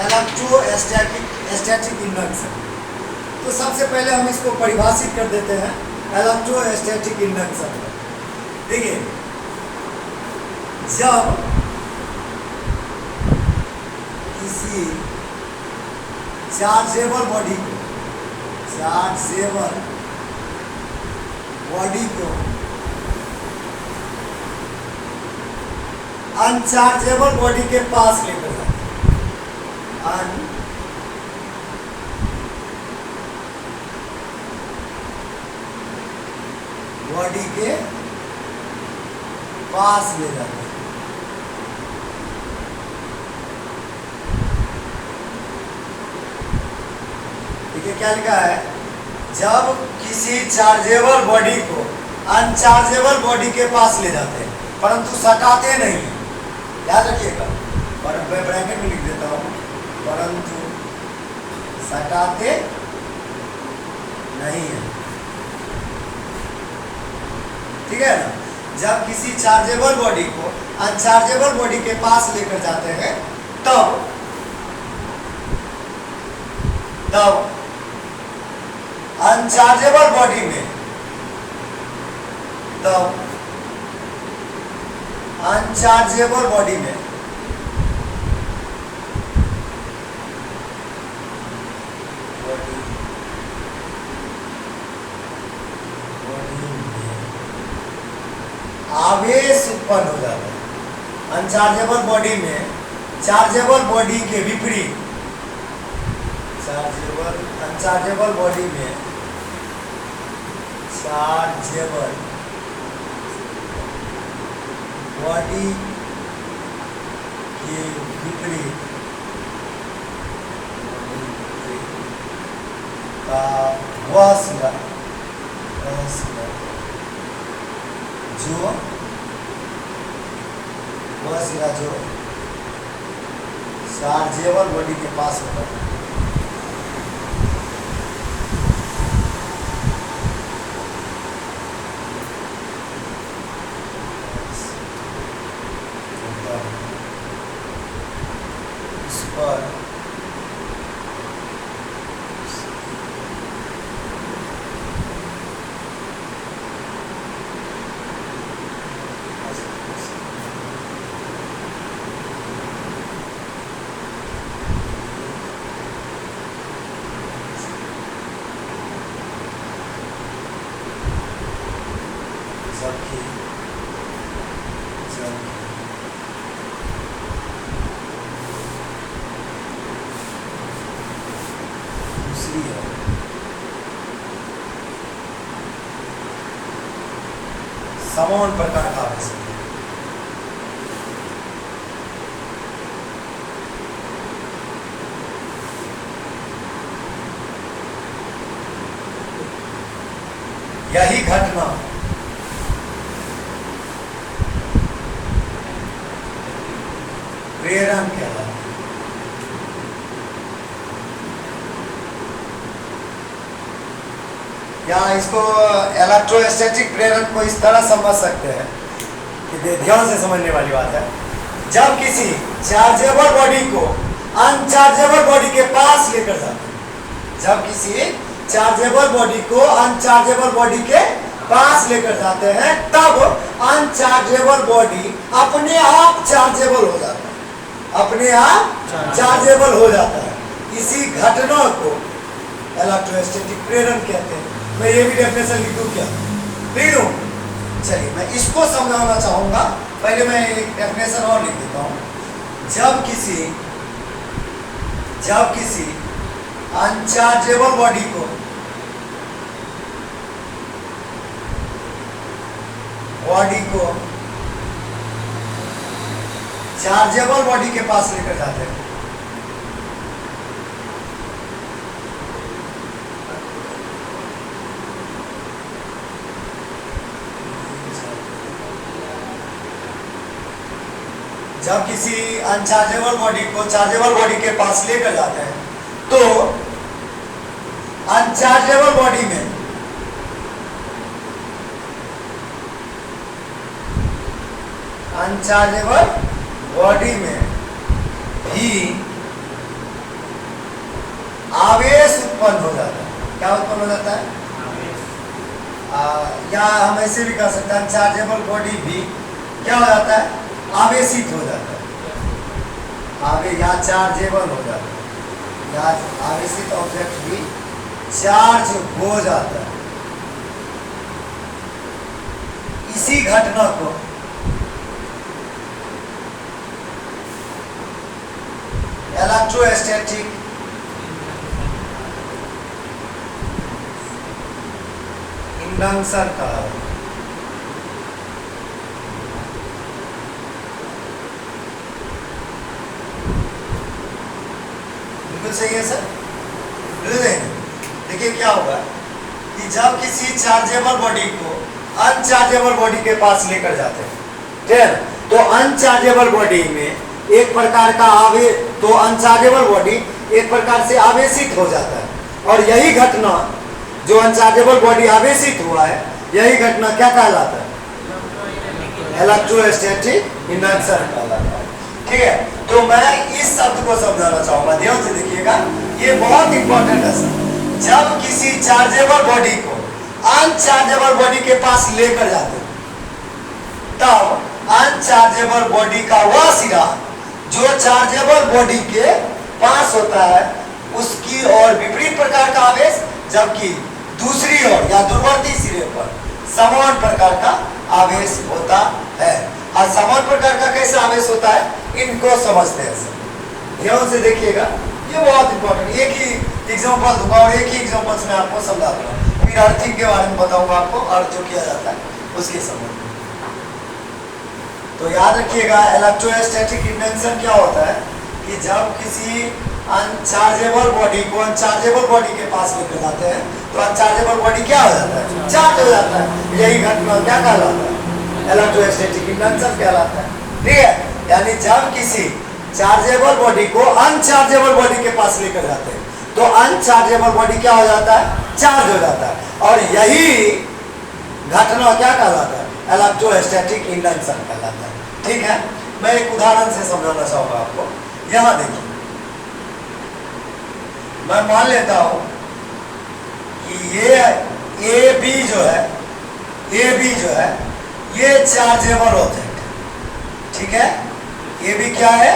Electrostatic induction. तो सबसे पहले हम इसको परिभाषित कर देते हैं इलेक्ट्रोस्टैटिक इंडक्शन। देखिए, जब किसी चार्जेबल बॉडी को अनचार्जेबल बॉडी के पास लेकर जाते हैं, बॉडी के पास ले जाते हैं। देखिए क्या लिखा है, जब किसी चार्जेबल बॉडी को अनचार्जेबल बॉडी के पास ले जाते हैं परंतु सटाते नहीं है। याद रखिएगा, और मैं ब्रैकेट में लिख देता हूं, परंतु सटाते नहीं है। ठीक है ना। जब किसी चार्जेबल बॉडी को अनचार्जेबल बॉडी के पास लेकर जाते हैं तब अनचार्जेबल बॉडी में आवेश उत्पन्न हो जाता है। अनचार्जेबल बॉडी में चार्जेबल बॉडी के विपरीत अनचार्जेबल बॉडी में चार्जेबल बॉडी के विपरीत का वह सिरा जो चार्जेबल बॉडी के पास होता है, इस पर समान प्रकार का आवेश है। यही घटना प्रेरण कहलाता है। या इसको इलेक्ट्रोस्टैटिक प्रेरण को इस तरह समझ सकते हैं कि ध्यान से समझने वाली बात है। जब किसी चार्जेबल बॉडी को अनचार्जेबल बॉडी के पास लेकर जाते हैं, जब किसी चार्जेबल बॉडी को अनचार्जेबल बॉडी के पास लेकर जाते हैं तब अनचार्जेबल बॉडी अपने आप चार्जेबल हो जाता है, अपने आप चार्जेबल हो जाता है। इसी घटना को इलेक्ट्रोस्टैटिक प्रेरण कहते हैं। मैं ये भी डेफिनेशन लिख दूं क्या? लिख दूं? चलिए मैं इसको समझाना चाहूंगा। पहले मैं एक डेफिनेशन और लिख देता हूं। जब किसी अनचार्जेबल बॉडी को चार्जेबल बॉडी के पास लेकर जाते हैं जब किसी अनचार्जेबल बॉडी को चार्जेबल बॉडी के पास लेकर जाते हैं तो अनचार्जेबल बॉडी में भी उत्पन्न हो जाता है। क्या उत्पन्न हो जाता है? या हम ऐसे भी कर सकते हैं, चार्जेबल बॉडी भी क्या हो जाता है? आवेशित हो जाता है। या चार्जेबल हो जाता है, या आवेशित ऑब्जेक्ट भी चार्ज हो जाता है। इसी घटना को इलेक्ट्रोस्टैटिक इंडक्शन कहा। बिल्कुल सही है सर। देखिए क्या होगा कि जब किसी चार्जेबल बॉडी को अनचार्जेबल बॉडी के पास लेकर जाते हैं, ठीक है, तो अनचार्जेबल बॉडी में एक प्रकार का तो अनचार्जेबल बॉडी एक प्रकार से आवेशित हो जाता है। और यही घटना जो अनचार्जेबल बॉडी आवेशित हुआ है, यही घटना क्या कहलाता है? इलेक्ट्रोस्टैटिक इंडक्शन कहलाता है। ठीक है, तो मैं इस शब्द को समझाना चाहूंगा, ध्यान से देखिएगा, ये बहुत इंपॉर्टेंट है सर। जब किसी चार्जेबल बॉडी को अनचार्जेबल बॉडी के पास लेकर जाते हैं, तब अनचार्जेबल बॉडी का वह सिरा जो चार्जेबल बॉडी के पास होता है, उसकी ओर विपरीत प्रकार का आवेश, जबकि दूसरी ओर या दूरवर्ती सिरे पर समान प्रकार का आवेश होता है। और समान प्रकार का कैसा आवेश होता है, इनको समझते हैं सर। ध्यान से देखिएगा, ये बहुत इंपॉर्टेंट। एक ही एग्जांपल दूंगा और एक ही एग्जांपल से मैं आपको समझा दूंगा, फिर अर्थिंग के बारे में बताऊंगा आपको, अर्थ जो किया जाता है उसके संबंध में। तो याद रखिएगा, इलेक्ट्रोस्टैटिक इंडक्शन क्या होता है कि जब किसी अनचार्जेबल बॉडी को अनचार्जेबल बॉडी के पास लेकर जाते हैं, तो अनचार्जेबल बॉडी क्या हो जाता है? चार्ज हो जाता है। यही घटना क्या कहलाता है? इलेक्ट्रोस्टैटिक इंडक्शन कहलाता है। ठीक है, यानी जब किसी चार्जेबल बॉडी को अनचार्जेबल बॉडी के पास लेकर जाते हैं, तो अनचार्जेबल बॉडी क्या हो जाता है? चार्ज हो जाता है। और यही घटना क्या कहलाता है? इलेक्ट्रोस्टैटिक इंडक्शन कहलाता है। ठीक है, मैं एक उदाहरण से समझाना चाहूंगा आपको। यहां देखिए, मैं मान लेता हूं कि ये ए बी जो है ये चार्जेबल ऑब्जेक्ट है। ठीक है, ये भी क्या है?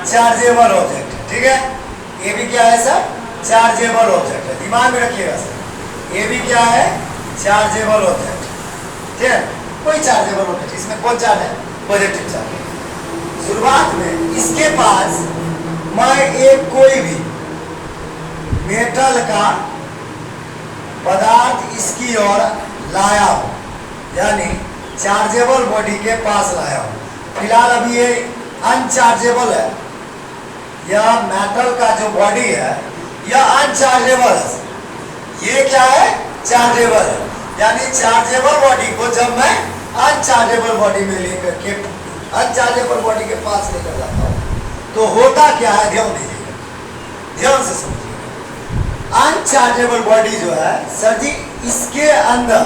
चार्जेबल ऑब्जेक्ट है। ठीक है, ये भी क्या है सर? चार्जेबल ऑब्जेक्ट है। दिमाग में रखिएगा सर, ये भी क्या है? Chargeable object. ठीक है, कोई चार्जेबल ऑब्जेक्ट, इसमें कौन चार्ज है? Positive charge. शुरुआत में इसके पास मैं एक कोई भी मेटल का पदार्थ इसकी ओर लाया हूं, यानी चार्जेबल बॉडी के पास लाया हूं। फिलहाल अभी ये अनचार्जेबल है, यह मेटल का जो बॉडी है यह अनचार्जेबल है। ये क्या है? चार्जेबल है। यानी चार्जेबल बॉडी को जब मैं अनचार्जेबल बॉडी में लेकर के अनचार्जेबल बॉडी के पास लेकर जाता हूं, तो होता क्या है? ध्यान दीजिएगा, ध्यान से समझिएगा। अनचार्जेबल बॉडी जो है सर जी, इसके अंदर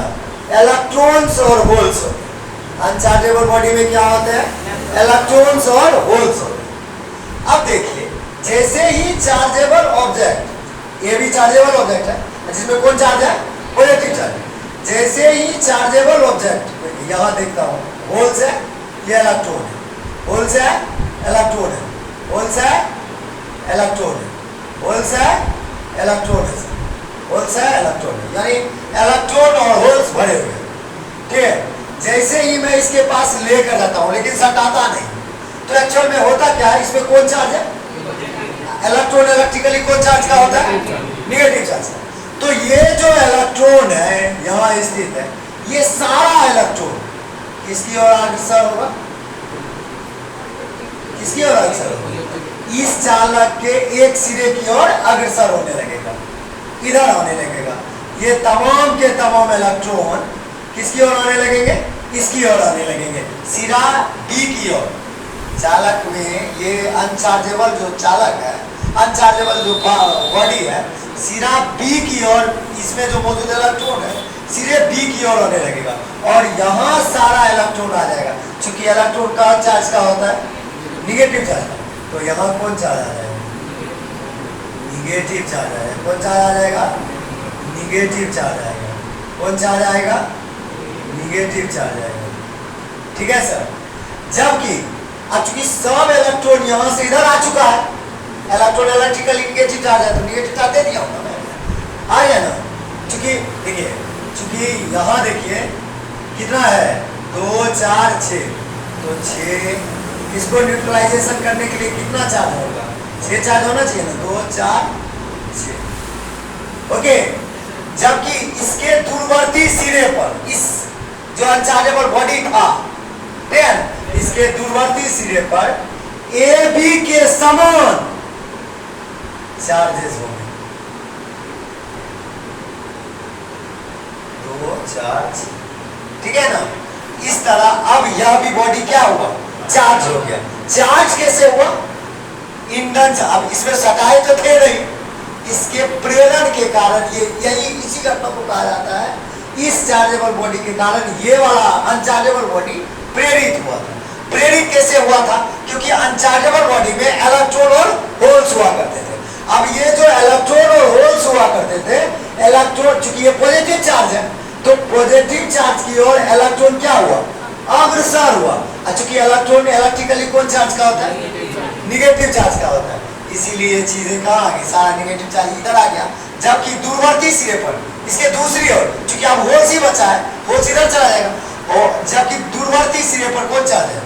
इलेक्ट्रॉन्स और होल्स होते हैं। अनचार्जेबल बॉडी में क्या होते हैं? इलेक्ट्रॉन्स और होल्स होते हैं। अब देखिए, जैसे ही चार्जेबल ऑब्जेक्ट, ये भी चार्जेबल ऑब्जेक्ट है, जिसमें कौन चार्ज है? Positive charge. जैसे ही चार्जेबल ऑब्जेक्ट, यहां देखता हूं होल्स है, ये इलेक्ट्रॉन है, होल्स है, इलेक्ट्रॉन है, होल्स है, इलेक्ट्रॉन है, होल्स है, इलेक्ट्रॉन है, होल्स है, इलेक्ट्रॉन है, यानी इलेक्ट्रॉन और होल्स भरे हुए। ठीक है, जैसे ही मैं इसके पास लेकर जाता हूं, लेकिन सटाता नहीं, तो एक्चुअल में होता क्या है? इसमें कौन चार्ज है? इलेक्ट्रॉन इलेक्ट्रिकली कौन चार्ज का होता है? Negative charge. तो ये जो इलेक्ट्रॉन है यहां स्थित है, ये सारा इलेक्ट्रॉन किसकी ओर अग्रसर होगा? किसकी ओर अग्रसर होगा? इस चालक के एक सिरे की ओर अग्रसर होने लगेगा, इधर आने लगेगा। ये तमाम के तमाम इलेक्ट्रॉन किसकी ओर आने लगेंगे? इसकी ओर आने लगेंगे, सिरा डी की ओर। चालक में ये अनचार्जेबल जो चालक है, अनचार्जेबल जो बॉडी है, सिरा बी की ओर, इसमें जो मौजूद इलेक्ट्रॉन है सिरे बी की ओर आने लगेगा, और यहाँ सारा इलेक्ट्रॉन आ जाएगा। क्योंकि इलेक्ट्रॉन का चार्ज का होता है? Negative charge. तो यहाँ कौन चार्ज आ जाएगा? निगेटिव चार्ज आएगा। कौन चार्ज आ जाएगा? निगेटिव चार्ज आएगा। कौन चार्ज आएगा? निगेटिव चार्ज आएगा। ठीक है सर। जबकि अब चूंकि सब इलेक्ट्रॉन यहां से इधर आ चुका है, इलेक्ट्रॉन इलेक्ट्रिकली निगेटिव चार्ज है, तो निगेटिव चार्ज दे दिया होगा मैं, आ गया ना। चूंकि देखिए, चूंकि यहाँ देखिए कितना है, 2 4 6, तो 6 इसको न्यूट्रलाइजेशन करने के लिए कितना चार्ज होगा? 6 चार्ज होना चाहिए ना, 2 4 6। ओके। जबकि इसके दूरवर्ती सिरे पर, इस जो अनचार्जेबल बॉडी था, इसके दूरवर्ती सिरे पर ए बी के समान चार्जेस होंगे। 2 4 6, ठीक है ना। इस तरह अब यह भी बॉडी क्या हुआ? चार्ज हो गया। चार्ज कैसे हुआ? ईंधन। अब इसमें सटाए तो थे नहीं, इसके प्रेरण के कारण, ये यही इसी घटना को कहा जाता है, इस चार्जेबल बॉडी के कारण ये वाला अनचार्जेबल बॉडी प्रेरित हुआ था। प्रेरित कैसे हुआ था? क्योंकि अनचार्जेबल बॉडी में इलेक्ट्रॉन और होल्स हुआ करते थे। अब ये जो इलेक्ट्रॉन और होल्स हुआ करते थे, इलेक्ट्रॉन, चूंकि ये पॉजिटिव चार्ज है, तो पॉजिटिव चार्ज की ओर इलेक्ट्रॉन क्या हुआ? अग्रसर हुआ। चूंकि इलेक्ट्रॉन इलेक्ट्रिकली कौन चार्ज का होता है? निगेटिव चार्ज का होता है। इसीलिए चीजें कहाँ आ गई? सारा निगेटिव चार्ज इधर आ गया। जबकि दूरवर्ती सिरे पर, इसके दूसरी ओर, चूंकि अब होल्स ही बचा है, होल्स इधर चला जाएगा, और जबकि दूरवर्ती सिरे पर कौन चार्ज है?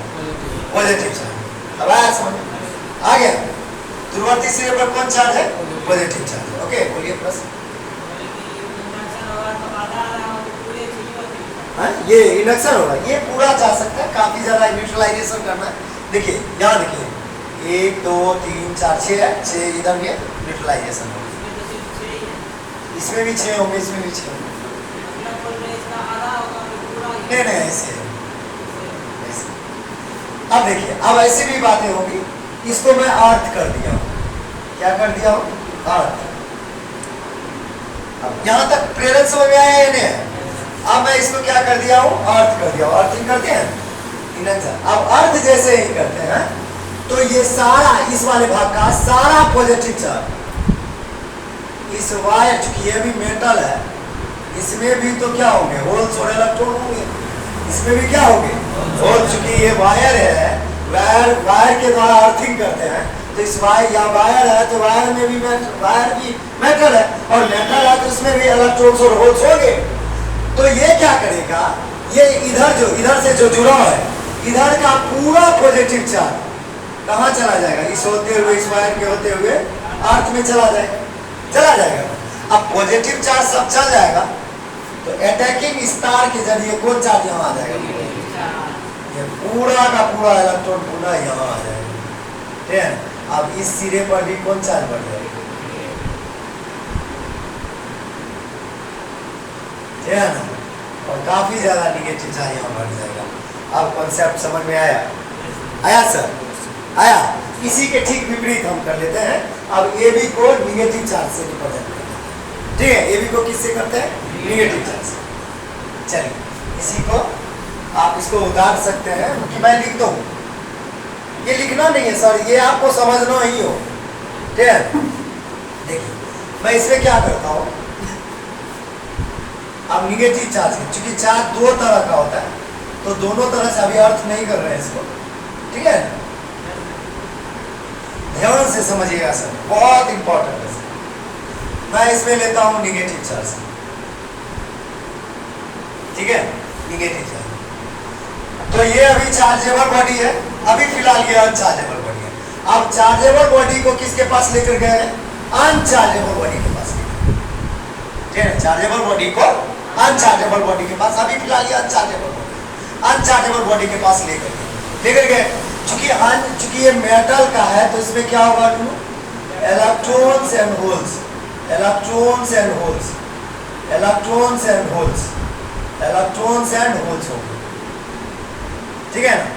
Positive charge. अब आया समझ? आ गया। दूरवर्ती सिरे पर कौन चार्ज है? Positive charge. ओके, बोलिए प्रश्न। ये इंडक्शन होगा, ये पूरा जा सकता है, काफी ज्यादा न्यूट्रलाइजेशन करना है। देखिए यहाँ देखिए, 1 2 3 4 6 है, 6 इधर भी न्यूट्रलाइजेशन होगा। इसमें भी 6 होंगे, इसमें भी 6 होंगे। नहीं नहीं, ऐसे। अब देखिए, अब ऐसी भी बातें होगी। इसको मैं अर्थ कर दिया हूँ। क्या कर दिया हूँ? अर्थ। अब यहाँ तक प्रेरण समझ में आया या नहीं? अब मैं इसको क्या कर दिया हूँ? अर्थ कर दिया हूँ। अर्थिंग करते हैं। अब अर्थ जैसे ही करते हैं, तो ये सारा, इस वाले भाग का सारा पॉजिटिव चार्ज, इस वायर, चूंकि ये भी मेटल है, इसमें भी तो क्या होंगे? होल्स और इलेक्ट्रॉन होंगे। इसमें भी क्या होंगे? होल्स। चूंकि ये वायर है, वायर के द्वारा अर्थिंग करते हैं, तो इस वायर, या वायर है तो वायर में भी वायर भी मेटल है, और मेटल है तो इसमें भी इलेक्ट्रॉन्स और होल्स होंगे। तो ये क्या करेगा? ये इधर से जो जुड़ा है, इधर का पूरा पॉजिटिव चार्ज कहाँ चला जाएगा? इस होते हुए, इस वायर के होते हुए अर्थ में चला जाएगा। अब पॉजिटिव चार्ज सब चल जाएगा, तो अटैकिंग स्टार के जरिए कौन चार्ज यहाँ आ जाएगा? ये पूरा का पूरा इलेक्ट्रॉन पूरा यहाँ आ जाएगा। ठीक है। अब इस सिरे पर भी कौन चार्ज बढ़ जाएगा? ठीक है ना। और काफी ज्यादा निगेटिव चार्ज यहाँ बढ़ जाएगा। अब कॉन्सेप्ट समझ में आया? आया सर? आया। इसी के ठीक विपरीत हम कर लेते हैं। अब ए बी को निगेटिव चार्ज से रिप्रेजेंट करते हैं। ठीक है। ए बी को किससे करते हैं? निगेटिव चार्ज से। चलिए, इसी को आप इसको उतार सकते हैं कि मैं लिख दूं। ये लिखना नहीं है सर, ये आपको समझना ही हो। ठीक है। देखिए, मैं इसमें क्या करता हूँ, अब निगेटिव चार्ज है, चूंकि चार्ज दो तरह का होता है, तो दोनों तरह से अभी अर्थ नहीं कर रहे हैं इसको। ठीक है। ध्यान से समझिएगा सर, बहुत इंपॉर्टेंट है। मैं इसमें लेता हूं निगेटिव चार्ज। ठीक है। निगेटिव चार्ज, तो ये अभी चार्जेबल बॉडी है, अभी फिलहाल ये अनचार्जेबल बॉडी है। अब चार्जेबल बॉडी को किसके पास लेकर गए? अनचार्जेबल बॉडी के पास। ठीक है। चार्जेबल बॉडी को अनचार्जेबल बॉडी के पास, अभी फिलहाल ये अनचार्जेबल बॉडी के पास लेकर गए। चूंकि ये मेटल का है, तो इसमें क्या होगा? Electrons and holes, electrons and holes, electrons and holes, electrons and holes होंगे। ठीक है ना।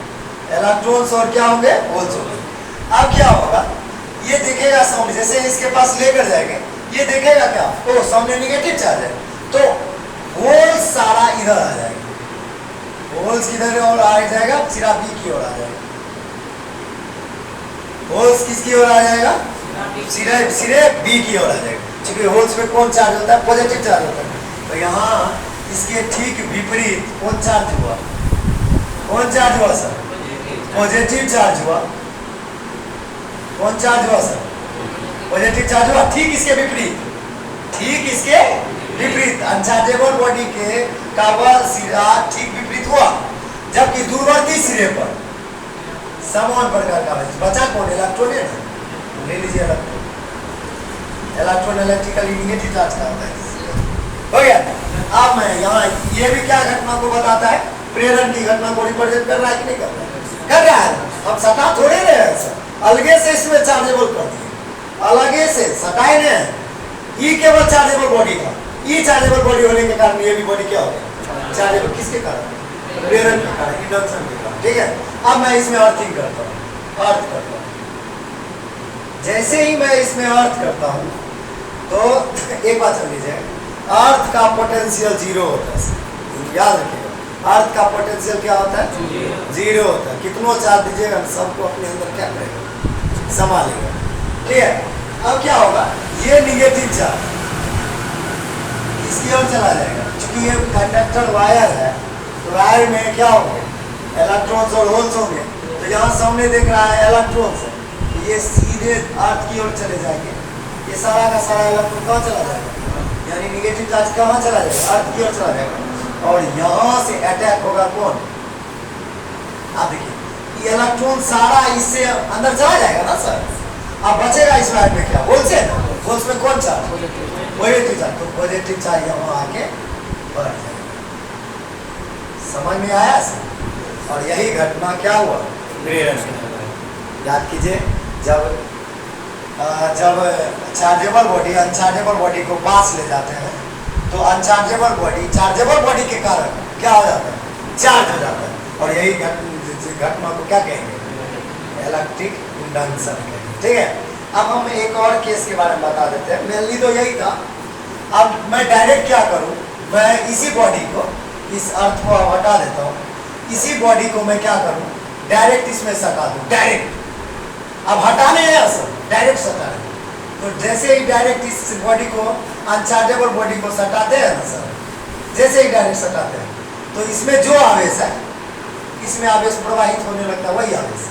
इलेक्ट्रॉन्स और क्या होंगे? होल्स होंगे। अब क्या होगा? ये देखेगा सामने, जैसे इसके पास लेकर जाएंगे, ये देखेगा क्या? ओ, सामने निगेटिव चार्ज है, तो होल्स सारा इधर आ जाएगा। होल्स किधर और आ जाएगा? सिरा बी की ओर आ जाएगा। होल्स किसकी ओर आ जाएगा? सीधे सीधे बी की ओर आ जाएगा, क्योंकि होल्स में कौन चार्ज होता है? पॉजिटिव चार्ज होता है। तो यहाँ इसके ठीक विपरीत कौन चार्ज हुआ? कौन चार्ज हुआ सर? पॉजिटिव चार्ज हुआ। कौन चार्ज हुआ सर? पॉजिटिव चार्ज हुआ। ठीक इसके विपरीत, ठीक इसके विपरीत अनचार्जेबल बॉडी के का वह सिरा ठीक विपरीत हुआ, जबकि दूरवर्ती सिरे पर समान प्रकार का बचा कौन? इलेक्ट्रॉन है ना, ले लीजिए electron. Electron electrically negative charge का होता है। हो गया। अब मैं यहाँ ये भी क्या घटना को बताता है? प्रेरण की घटना को रिप्रेजेंट कर रहा है कि नहीं कर रहा है? कर रहा है। अब सटा थोड़े रहे सर, अलगे से इसमें चार्जेबल कर दिए, अलगे से सटाए ने। ई केवल चार्जेबल बॉडी था, ई चार्जेबल बॉडी होने के कारण ये भी बॉडी क्या हो गया? चार्जेबल। किसके कारण? प्रेरण के कारण, इंडक्शन के कारण। ठीक है। अब मैं इसमें अर्थिंग करता हूँ, अर्थ करता हूँ। जैसे ही मैं इसमें अर्थ करता हूँ तो एक बात समझ लीजिए, अर्थ का पोटेंशियल जीरो होता है, याद रखिएगा। अर्थ का पोटेंशियल क्या होता है? जीरो होता है। कितनों चार्ज दीजिएगा सबको अपने अंदर क्या करेगा? समा लेगा। ठीक है। अब क्या होगा? ये निगेटिव चार्ज इसकी ओर चला जाएगा, क्योंकि ये कंडक्टर वायर है, तो वायर में क्या होंगे? इलेक्ट्रॉन्स और होल्स होंगे। तो यहाँ सामने देख रहा है इलेक्ट्रॉन्स है, तो ये सीधे अर्थ की ओर चले जाएंगे। ये सारा का सारा इलेक्ट्रॉन कहाँ चला जाएगा? यानी निगेटिव चार्ज कहाँ चला जाएगा? अर्थ की ओर चला जाएगा। और यहाँ से अटैक होगा कौन? आप देखिए, ये इलेक्ट्रॉन सारा इससे अंदर चला जाएगा ना सर। अब बचेगा इस वायर में क्या? होल्स है ना, होल्स में कौन चार्ज? Positive charge. तो पॉजिटिव चार्ज यहाँ आके बढ़ जाएगा। समझ में आया सर? और यही घटना क्या हुआ? प्रेरण। याद कीजिए, जब चार्जेबल बॉडी अनचार्जेबल बॉडी को पास ले जाते हैं, तो अनचार्जेबल बॉडी चार्जेबल बॉडी के कारण क्या हो जाता है? चार्ज हो जाता है। और यही घटना को क्या कहेंगे? इलेक्ट्रिक इंडक्शन कहेंगे। ठीक है। अब हम एक और केस के बारे में बता देते हैं। मेनली तो यही था। अब मैं डायरेक्ट क्या करूं? मैं इसी बॉडी को, इस अर्थ को हटा देता हूं, इसी बॉडी को मैं क्या करूं? डायरेक्ट इसमें सटा दूं। डायरेक्ट अब हटाने हैं सर, डायरेक्ट सटाने। तो जैसे ही डायरेक्ट इस बॉडी को अनचार्जेबल बॉडी को सटाते हैं ना सर, जैसे ही डायरेक्ट सटाते हैं, तो इसमें जो आवेश है, इसमें आवेश प्रवाहित होने लगता है, वही आवेश।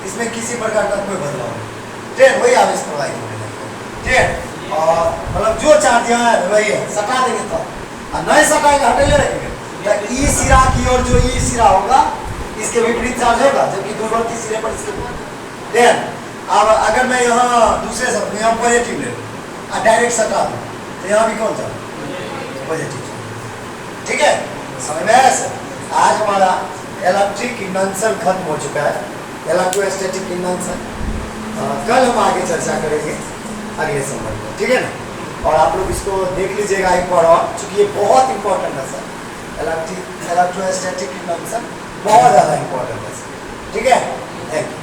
इसमें किसी प्रकार का कोई बदलाव नहीं, ट्रेन वही आवेश प्रवाहित होने लगता है। ट्रेन और मतलब जो चार्ज यहाँ है वही है, सटा देंगे तो, और नहीं सटाएंगे हटेले रहेंगे। तो ई सिरा की ओर जो ई सिरा होगा इसके विपरीत चार्ज होगा, जबकि दूरवर्ती सिरे पर इसके देन। अब अगर मैं यहाँ दूसरे शब्द में यहाँ पॉजिटिव ले लूँ और डायरेक्ट सटा दूँ, तो यहाँ भी कौन चार्ज? पॉजिटिव। ठीक है, समझ में आया सर? आज हमारा इलेक्ट्रिक इंडक्शन खत्म हो चुका है, इलेक्ट्रोस्टैटिक इंडक्शन। कल हम आगे चर्चा करेंगे अगले संबंध में। ठीक है ना? और आप लोग इसको देख लीजिएगा एक बार और, क्योंकि ये बहुत इंपॉर्टेंट है सर। इलेक्ट्रोस्टैटिक इंडक्शन बहुत ज़्यादा इंपॉर्टेंट है सर। ठीक है, थैंक यू।